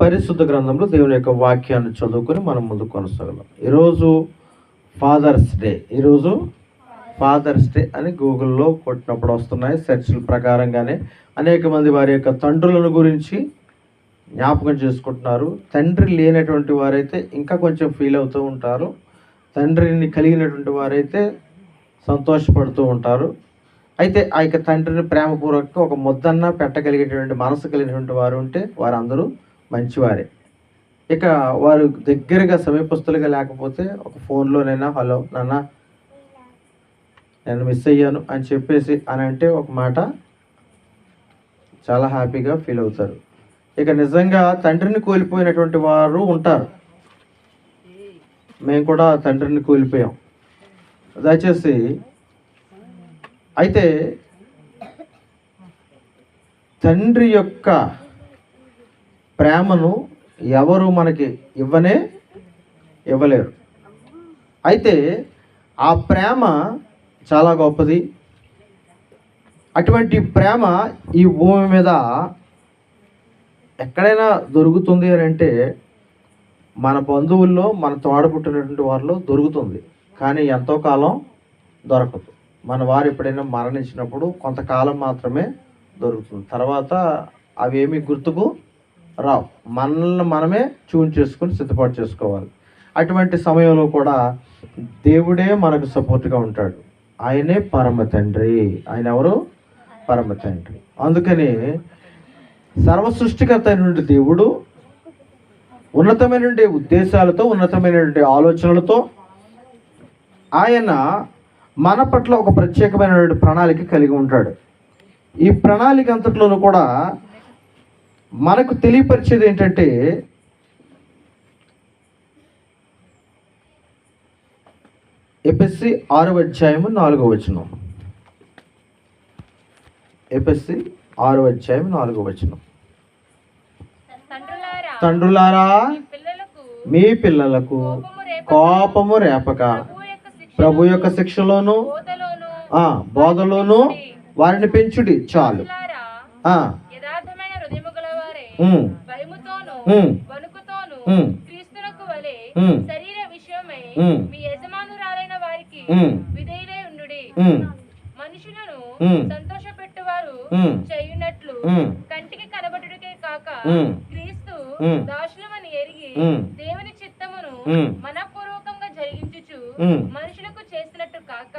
పరిశుద్ధ గ్రంథంలో దేవుని యొక్క వాక్యాన్ని చదువుకొని మనం ముందుకు కొనసాగలం. ఈరోజు ఫాదర్స్ డే అని గూగుల్లో కొట్టినప్పుడు వస్తున్నాయి సెర్చ్ల ప్రకారంగానే. అనేక మంది వారి యొక్క తండ్రులను గురించి జ్ఞాపకం చేసుకుంటున్నారు. తండ్రి లేనటువంటి వారైతే ఇంకా కొంచెం ఫీల్ అవుతూ ఉంటారు. తండ్రిని కలిగినటువంటి వారైతే సంతోషపడుతూ ఉంటారు. అయితే ఆ యొక్క తండ్రిని ప్రేమపూర్వకంగా ఒక ముద్దన్నా పెట్టగలిగేటువంటి మనసు కలిగినటువంటి వారు ఉంటే వారందరూ మంచివారే. ఇక వారు దగ్గరగా సమీపస్తులుగా లేకపోతే ఒక ఫోన్లోనైనా హలో నాన్న నేను మిస్ అయ్యాను అని చెప్పేసి అని అంటే ఒక మాట చాలా హ్యాపీగా ఫీల్ అవుతారు. ఇక నిజంగా తండ్రిని కోల్పోయినటువంటి వారు ఉంటారు. మేము కూడా తండ్రిని కోల్పోయాం. దయచేసి అయితే తండ్రి యొక్క ప్రేమను ఎవరు మనకి ఇవ్వలేరు. అయితే ఆ ప్రేమ చాలా గొప్పది. అటువంటి ప్రేమ ఈ భూమి మీద ఎక్కడైనా దొరుకుతుంది అని అంటే మన బంధువుల్లో, మన తోడపుట్టినటువంటి వారిలో దొరుకుతుంది. కానీ ఎంతో కాలం దొరకదు. మన వారు ఎప్పుడైనా మరణించినప్పుడు కొంతకాలం మాత్రమే దొరుకుతుంది. తర్వాత అవేమి గుర్తుకు రావు. మనల్ని మనమే ట్యూన్ చేసుకుని సిద్ధపాటు చేసుకోవాలి. అటువంటి సమయంలో కూడా దేవుడే మనకు సపోర్ట్గా ఉంటాడు. ఆయనే పరమ తండ్రి. ఆయన ఎవరు? పరమ తండ్రి. అందుకని సర్వ సృష్టికర్త అయినటువంటి దేవుడు ఉన్నతమైనటువంటి ఉద్దేశాలతో, ఉన్నతమైనటువంటి ఆలోచనలతో ఆయన మన పట్ల ఒక ప్రత్యేకమైనటువంటి ప్రణాళిక కలిగి ఉంటాడు. ఈ ప్రణాళిక అంతట్లోనూ కూడా మనకు తెలియపరిచేది ఏంటంటే ఎఫెసీ 6వ అధ్యాయము 4వ వచనం. ఎఫెసీ 6వ అధ్యాయం 4వ వచనం. తండ్రులారా మీ పిల్లలకు కోపము రేపక ప్రభు యొక్క శిక్షలోను బోధలోను వారిని పెంచుడి చాలు. మనుషులను సంతోషపెట్టువారు చేయునట్లు కంటికి కనబడుటకే కాక క్రీస్తు దాసులమని ఎరిగి దేవుని చిత్తమును మనపూర్వకంగా జరిగించుచు మనుషులకు చేసినట్టు కాక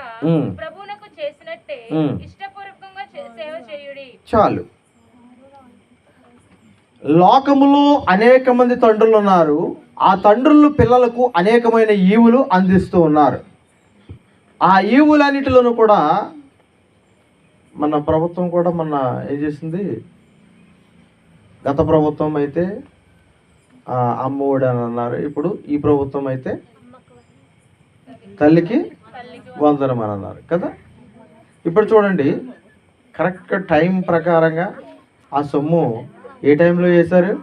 ప్రభువునకు చేసినట్టే ఇష్టపూర్వకంగా సేవ చేయుడి చాలు. లోకములో అనేక మంది తండ్రులు ఉన్నారు. ఆ తండ్రులు పిల్లలకు అనేకమైన ఈవులు అందిస్తూ ఉన్నారు. ఆ ఈవులన్నిటిలోనూ కూడా మన ప్రభుత్వం కూడా ఏం చేసింది? గత ప్రభుత్వం అయితే అమ్మఒడి అని అన్నారు. ఇప్పుడు ఈ ప్రభుత్వం అయితే తల్లికి వందనం అని అన్నారు కదా. ఇప్పుడు చూడండి, కరెక్ట్ టైం ప్రకారంగా ఆ సొమ్ము ఏ టైంలో చేశారు?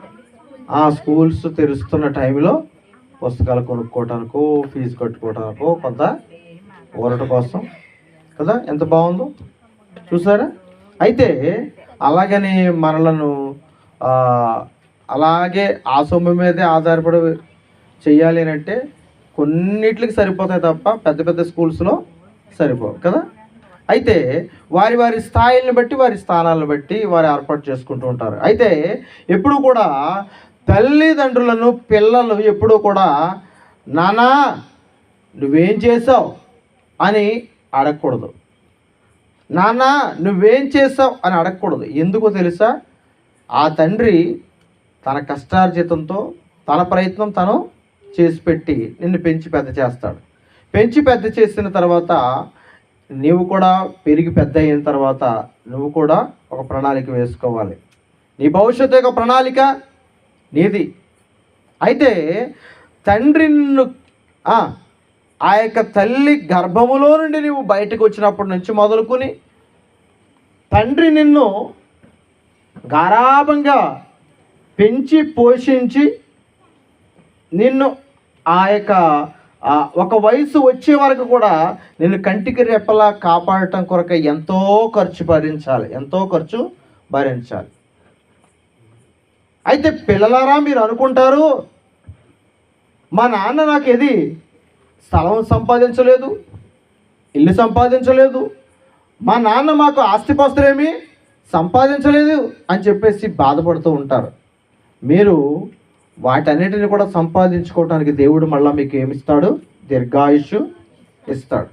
ఆ స్కూల్స్ తెరుస్తున్న టైంలో పుస్తకాలు కొనుక్కోవటానికో, ఫీజు కట్టుకోవటానికో, కొంత ఊరట కోసం కదా. ఎంత బాగుందో చూసారా? అయితే అలాగని మనలను అలాగే ఆ సొమ్ము మీదే ఆధారపడి చెయ్యాలి అని అంటే కొన్నిట్లకి సరిపోతాయి తప్ప పెద్ద పెద్ద స్కూల్స్లో సరిపోవు కదా. అయితే వారి వారి స్థాయిలను బట్టి, వారి స్థానాలను బట్టి వారు ఏర్పాటు చేసుకుంటూ ఉంటారు. అయితే ఎప్పుడు కూడా తల్లిదండ్రులను పిల్లలు ఎప్పుడూ కూడా నానా నువ్వేం చేసావు అని అడగకూడదు. నాన్న నువ్వేం చేసావు అని అడగకూడదు. ఎందుకో తెలుసా? ఆ తండ్రి తన కష్టార్జితంతో తన ప్రయత్నం తను చేసి పెట్టి నిన్ను పెంచి పెద్ద చేస్తాడు. పెంచి పెద్ద చేసిన తర్వాత నీవు కూడా పెరిగి పెద్ద అయిన తర్వాత నువ్వు కూడా ఒక ప్రణాళిక వేసుకోవాలి. నీ భవిష్యత్తు యొక్క ప్రణాళిక నీది. అయితే తండ్రి నిన్ను ఆ యొక్క తల్లి గర్భములో నుండి నువ్వు బయటకు వచ్చినప్పటి నుంచి మొదలుకొని తండ్రి నిన్ను గారాబంగా పెంచి పోషించి నిన్ను ఆ యొక్క ఒక వయసు వచ్చే వరకు కూడా నిన్ను కంటికి రెప్పలా కాపాడటం కొరకు ఎంతో ఖర్చు భరించాలి. అయితే పిల్లలారా మీరు అనుకుంటారు, మా నాన్న నాకు ఏది స్థలం సంపాదించలేదు, ఇల్లు సంపాదించలేదు, మా నాన్న మాకు ఆస్తిపాస్తులేమీ సంపాదించలేదు అని చెప్పేసి బాధపడుతూ ఉంటారు. మీరు వాటన్నిటిని కూడా సంపాదించుకోవడానికి దేవుడు మళ్ళీ మీకు ఏమిస్తాడు? దీర్ఘాయుష్ ఇస్తాడు.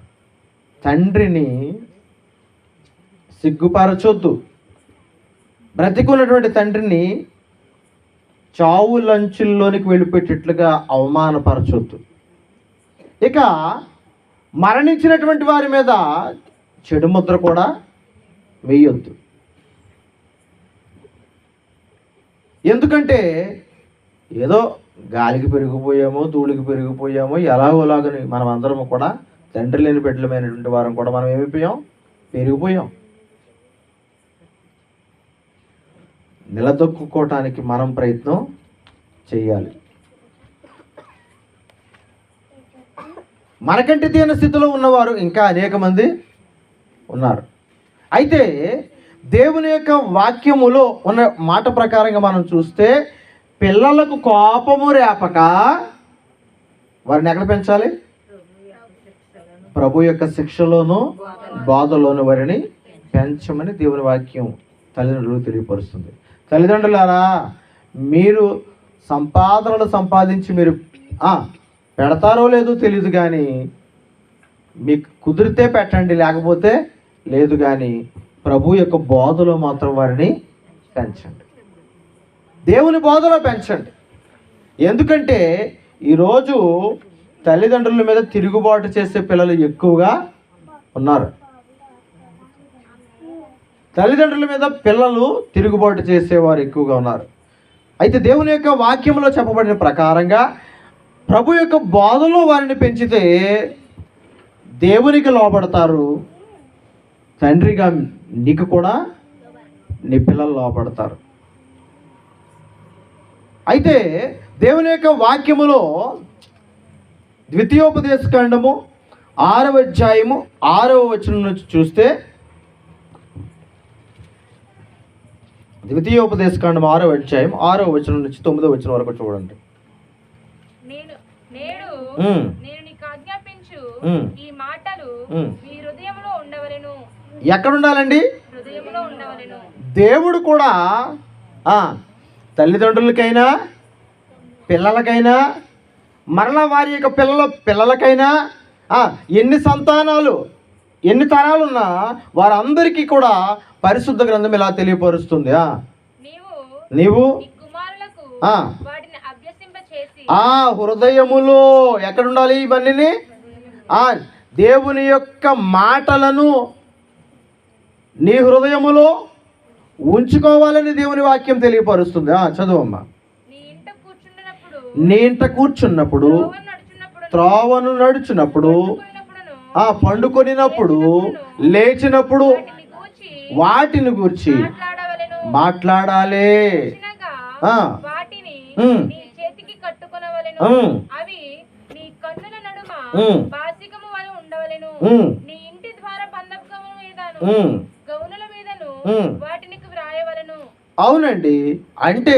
తండ్రిని సిగ్గుపరచొద్దు. బ్రతికున్నటువంటి తండ్రిని చావు లంచుల్లోనికి వెళ్ళిపెట్టేట్లుగా అవమానపరచొద్దు. ఇక మరణించినటువంటి వారి మీద చెడు ముద్ర కూడా వేయొద్దు. ఎందుకంటే ఏదో గాలికి పెరిగిపోయామో, ధూళికి పెరిగిపోయామో, ఎలాగోలాగని మనం అందరం కూడా తండ్రి లేని బిడ్డలమైనటువంటి వారం కూడా మనం ఏమైపోయాం? పెరిగిపోయాం. నిలదొక్కుకోవటానికి మనం ప్రయత్నం చేయాలి. మనకంటే దీన స్థితిలో ఉన్నవారు ఇంకా అనేక మంది ఉన్నారు. అయితే దేవుని యొక్క వాక్యములో ఉన్న మాట ప్రకారంగా మనం చూస్తే, పిల్లలకు కోపము రేపక వారిని ఎక్కడ పెంచాలి? ప్రభు యొక్క శిక్షలోను బాధలోను వారిని పెంచమని దేవుని వాక్యం తల్లిదండ్రులకు తెలియపరుస్తుంది. తల్లిదండ్రులారా, మీరు సంపాదనలు సంపాదించి మీరు పెడతారో లేదో తెలియదు, కానీ మీకు కుదిరితే పెట్టండి, లేకపోతే లేదు, కానీ ప్రభు యొక్క బోధలో మాత్రం వారిని పెంచండి. దేవుని బోధలో పెంచండి. ఎందుకంటే ఈరోజు తల్లిదండ్రుల మీద తిరుగుబాటు చేసే పిల్లలు ఎక్కువగా ఉన్నారు. తల్లిదండ్రుల మీద పిల్లలు తిరుగుబాటు చేసేవారు ఎక్కువగా ఉన్నారు. అయితే దేవుని యొక్క వాక్యంలో చెప్పబడిన ప్రకారంగా ప్రభు యొక్క బోధలో వారిని పెంచితే దేవునికి లోబడతారు. తండ్రిగా నీకు కూడా నీ పిల్లలు లోబడతారు. అయితే దేవుని యొక్క వాక్యములో ద్వితీయోపదేశకాండము 6వ అధ్యాయము 6వ వచనం నుంచి చూస్తే, ద్వితీయోపదేశకాండం 6వ అధ్యాయం 6వ వచనం నుంచి 9వ వచనం వరకు చూడండి. నేను నీకు ఆజ్ఞాపించు ఈ మాటలు మీ హృదయంలో ఉండవలెను. ఎక్కడ ఉండాలండి? హృదయంలో ఉండవలెను. దేవుడు కూడా తల్లిదండ్రులకైనా పిల్లలకైనా మరలా వారి యొక్క పిల్లలకైనా ఎన్ని సంతానాలు ఎన్ని తరాలున్నా వారందరికీ కూడా పరిశుద్ధ గ్రంథం ఇలా తెలియపరుస్తుంది. నీవు హృదయములో ఎక్కడ ఉండాలి? ఇవన్నీ దేవుని యొక్క మాటలను నీ హృదయములో ఉంచుకోవాలని దేవుని వాక్యం తెలియపరుస్తుంది. చదువమ్మా. నీ ఇంట కూర్చున్నప్పుడు, త్రోవను నడుచున్నప్పుడు, పండుకొనినప్పుడు, లేచినప్పుడు వాటిని గూర్చి మాట్లాడాలి. అవునండి. అంటే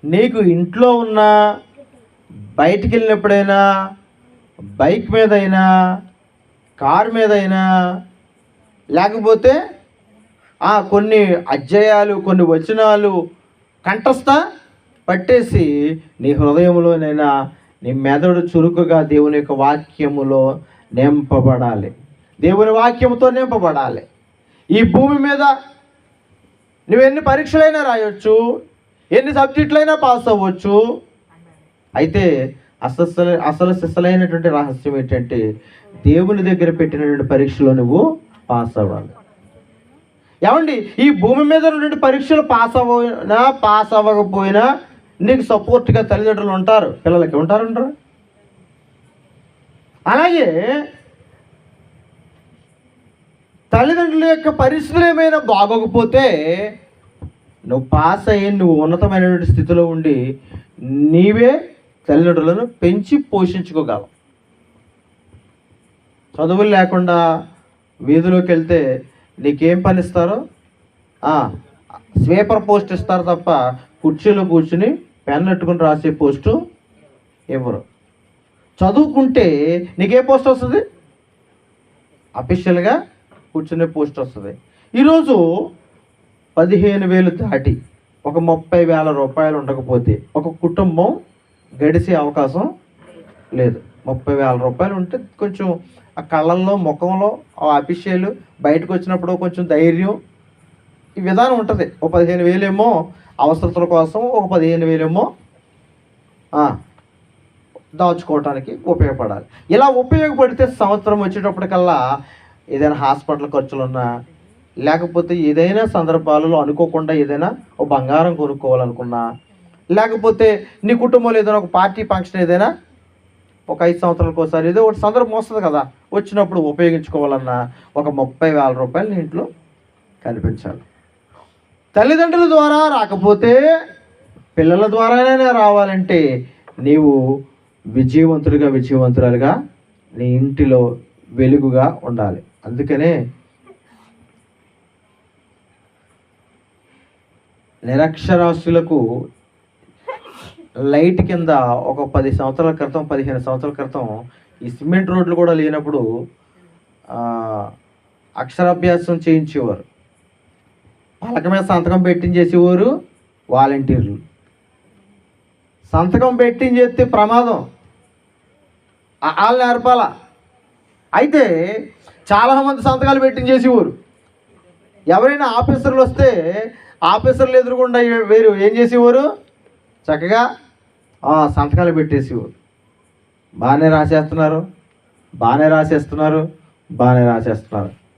నీకు ఇంట్లో ఉన్నా, బయటికి వెళ్ళినప్పుడైనా, బైక్ మీదైనా, కారు మీదైనా, లేకపోతే కొన్ని అధ్యాయాలు, కొన్ని వచనాలు కంఠస్థ పట్టేసి నీ హృదయంలోనైనా నీ మెదడు చురుకుగా దేవుని యొక్క వాక్యములో నింపబడాలి. దేవుని వాక్యముతో నింపబడాలి. ఈ భూమి మీద నువ్వెన్ని పరీక్షలైనా రాయొచ్చు, ఎన్ని సబ్జెక్టులైనా పాస్ అవ్వచ్చు. అయితే అసలు సిసలైనటువంటి రహస్యం ఏంటంటే, దేవుని దగ్గర పెట్టినటువంటి పరీక్షలో నువ్వు పాస్ అవ్వాలి. ఏమండి, ఈ భూమి మీద ఉన్నటువంటి పరీక్షలు పాస్ అవ్వకపోయినా నీకు సపోర్ట్గా తల్లిదండ్రులు ఉంటారు. పిల్లలకి ఉంటారు. అలాగే తల్లిదండ్రుల యొక్క పరిస్థితులు ఏమైనా బాగోకపోతే నువ్వు పాస్ అయ్యి నువ్వు ఉన్నతమైనటువంటి స్థితిలో ఉండి నీవే తల్లిదండ్రులను పెంచి పోషించుకోగలవు. చదువులు లేకుండా వీధిలోకి వెళ్తే నీకేం పని ఇస్తారో? స్వీపర్ పోస్ట్ ఇస్తారు తప్ప కుర్చీలో కూర్చుని పెన్ పెట్టుకుని రాసే పోస్టు ఇవ్వరు. చదువుకుంటే నీకే పోస్ట్ వస్తుంది? అఫీషియల్గా కూర్చునే పోస్ట్ వస్తుంది. ఈరోజు 15,000 దాటి ఒక 30,000 రూపాయలు ఉండకపోతే ఒక కుటుంబం గడిచే అవకాశం లేదు. 30,000 రూపాయలు ఉంటే కొంచెం ఆ కళ్ళల్లో ముఖంలో ఆ అఫీషియల్ బయటకు వచ్చినప్పుడు కొంచెం ధైర్యం ఈ విధానం ఉంటుంది. ఒక 15,000 ఏమో అవసరతల కోసం, ఒక 15,000 ఏమో దాచుకోవటానికి ఉపయోగపడాలి. ఇలా ఉపయోగపడితే సంవత్సరం వచ్చేటప్పటికల్లా ఏదైనా హాస్పిటల్ ఖర్చులున్నా, లేకపోతే ఏదైనా సందర్భాలలో అనుకోకుండా ఏదైనా ఒక బంగారం కొనుక్కోవాలనుకున్నా, లేకపోతే నీ కుటుంబంలో ఏదైనా ఒక పార్టీ ఫంక్షన్ ఏదైనా ఒక 5 సంవత్సరాలకు ఒకసారి ఏదో ఒకటి సందర్భం వస్తుంది కదా, వచ్చినప్పుడు ఉపయోగించుకోవాలన్నా ఒక 30,000 రూపాయలు నీ ఇంట్లో కనిపించాలి. తల్లిదండ్రుల ద్వారా రాకపోతే పిల్లల ద్వారానే రావాలంటే నీవు విజయవంతురాలుగా నీ ఇంటిలో వెలుగుగా ఉండాలి. అందుకనే నిరక్షరాస్యులకు లైట్ కింద ఒక 10 సంవత్సరాల క్రితం 15 సంవత్సరాల క్రితం ఈ సిమెంట్ రోడ్లు కూడా లేనప్పుడు అక్షరాభ్యాసం చేయించేవారు. పలక మీద సంతకం పెట్టించేసేవారు వాలంటీర్లు. సంతకం పెట్టించేస్తే ప్రమాదం, వాళ్ళు నేర్పాల. అయితే చాలామంది సంతకాలు పెట్టించేసేవారు. ఎవరైనా ఆఫీసర్లు వస్తే ఆఫీసర్లు ఎదురుకుండా వేరు ఏం చేసేవారు, చక్కగా సంతకాలు పెట్టేసేవారు. బాగానే రాసేస్తున్నారు.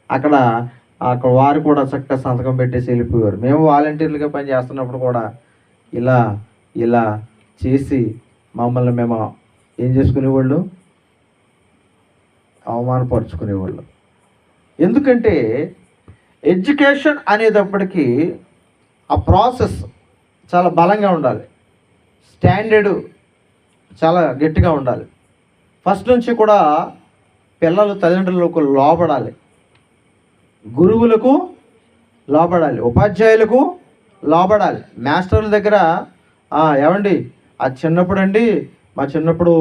అక్కడ వారు కూడా చక్కగా సంతకం పెట్టేసి వెళ్ళిపోయారు. మేము వాలంటీర్లుగా పని చేస్తున్నప్పుడు కూడా ఇలా చేసి మమ్మల్ని మేము ఏం చేసుకునేవాళ్ళు, అవమానపరుచుకునేవాళ్ళు. ఎందుకంటే ఎడ్యుకేషన్ అనేటప్పటికీ ఆ ప్రాసెస్ చాలా బలంగా ఉండాలి, స్టాండర్డు చాలా గట్టిగా ఉండాలి. ఫస్ట్ నుంచి కూడా పిల్లలు తల్లిదండ్రులకు లోబడాలి, గురువులకు లోబడాలి, ఉపాధ్యాయులకు లోబడాలి, మాస్టర్ల దగ్గర ఏమండి మా చిన్నప్పుడు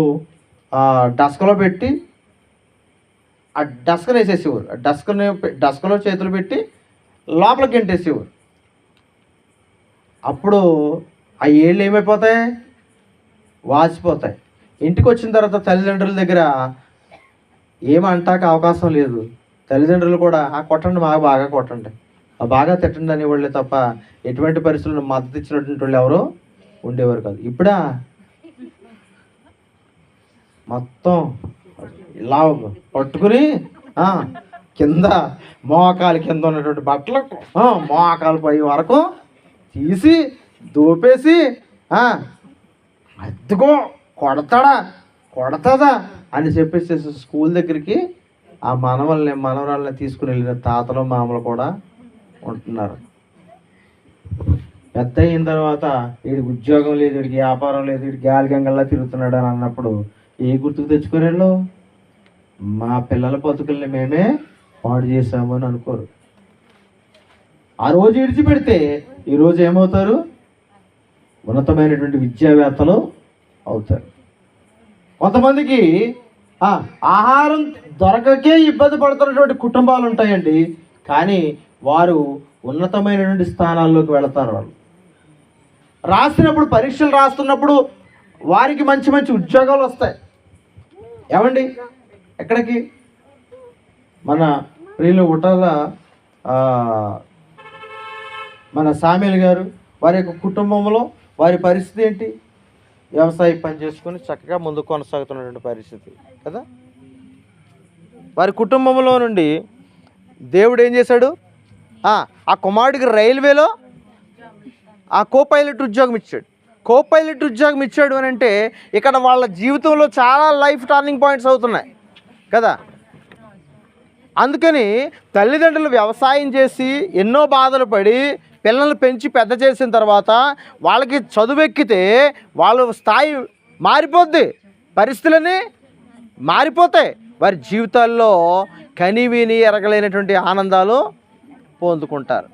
డస్క్లో పెట్టి ఆ డస్క్ను వేసేసేవారు. డస్క్లో చేతులు పెట్టి లోపలికి గెంటేసేవారు. అప్పుడు ఆ ఏళ్ళు ఏమైపోతాయి, వాచిపోతాయి. ఇంటికి వచ్చిన తర్వాత తల్లిదండ్రుల దగ్గర ఏమంటాక అవకాశం లేదు. తల్లిదండ్రులు కూడా కొట్టండి, బాగా కొట్టండి, బాగా తిట్టండి అనేవాళ్ళే తప్ప ఎటువంటి పరిస్థితుల్లో మద్దతు ఇచ్చినటువంటి వాళ్ళు ఎవరు ఉండేవారు కాదు. ఇప్పుడా మొత్తం ఇలా పట్టుకుని కింద మోకాలు కింద ఉన్నటువంటి బట్టలు మోకాలు పై వరకు తీసి దోపేసి అద్దుకో కొడతాదా అని చెప్పేసి స్కూల్ దగ్గరికి ఆ మనవరాళ్ళని తీసుకుని వెళ్ళిన తాతలు మామలు కూడా ఉంటున్నారు. పెద్ద అయిన తర్వాత వీడికి ఉద్యోగం లేదు, వీడికి వ్యాపారం లేదు, వీడికి గాలి గంగల్లా తిరుగుతున్నాడు అని అన్నప్పుడు ఏ గుర్తుకు తెచ్చుకోరేళ్ళు, మా పిల్లల బతుకుల్ని మేమే పాడు చేశాము అని అనుకోరు. ఆ రోజు విడిచిపెడితే ఈరోజు ఏమవుతారు, ఉన్నతమైనటువంటి విద్యావేత్తలు అవుతారు. కొంతమందికి ఆహారం దొరకకే ఇబ్బంది పడుతున్నటువంటి కుటుంబాలు ఉంటాయండి, కానీ వారు ఉన్నతమైనటువంటి స్థానాల్లోకి వెళతారు. వాళ్ళు రాసినప్పుడు, పరీక్షలు రాస్తున్నప్పుడు వారికి మంచి మంచి ఉద్యోగాలు వస్తాయి. ఏమండి, ఎక్కడికి మన ప్రియులు ఉటాల మన సామేల్ గారు వారి యొక్క కుటుంబంలో వారి పరిస్థితి ఏంటి, వ్యవసాయ పని చేసుకొని చక్కగా ముందుకు కొనసాగుతున్నటువంటి పరిస్థితి కదా. వారి కుటుంబంలో నుండి దేవుడు ఏం చేశాడు, ఆ కుమారుడికి రైల్వేలో ఆ కో-పైలట్ ఉద్యోగం ఇచ్చాడు అని అంటే ఇక్కడ వాళ్ళ జీవితంలో చాలా లైఫ్ టర్నింగ్ పాయింట్స్ అవుతున్నాయి కదా. అందుకని తల్లిదండ్రులు వ్యవసాయం చేసి ఎన్నో బాధలు పడి పిల్లల్ని పెంచి పెద్ద చేసిన తర్వాత వాళ్ళకి చదువెక్కితే వాళ్ళ స్థాయి మారిపోద్ది, పరిస్థితులన్నీ మారిపోతాయి. వారి జీవితాల్లో కనివిని ఎరగలేనటువంటి ఆనందాలు పొందుకుంటారు.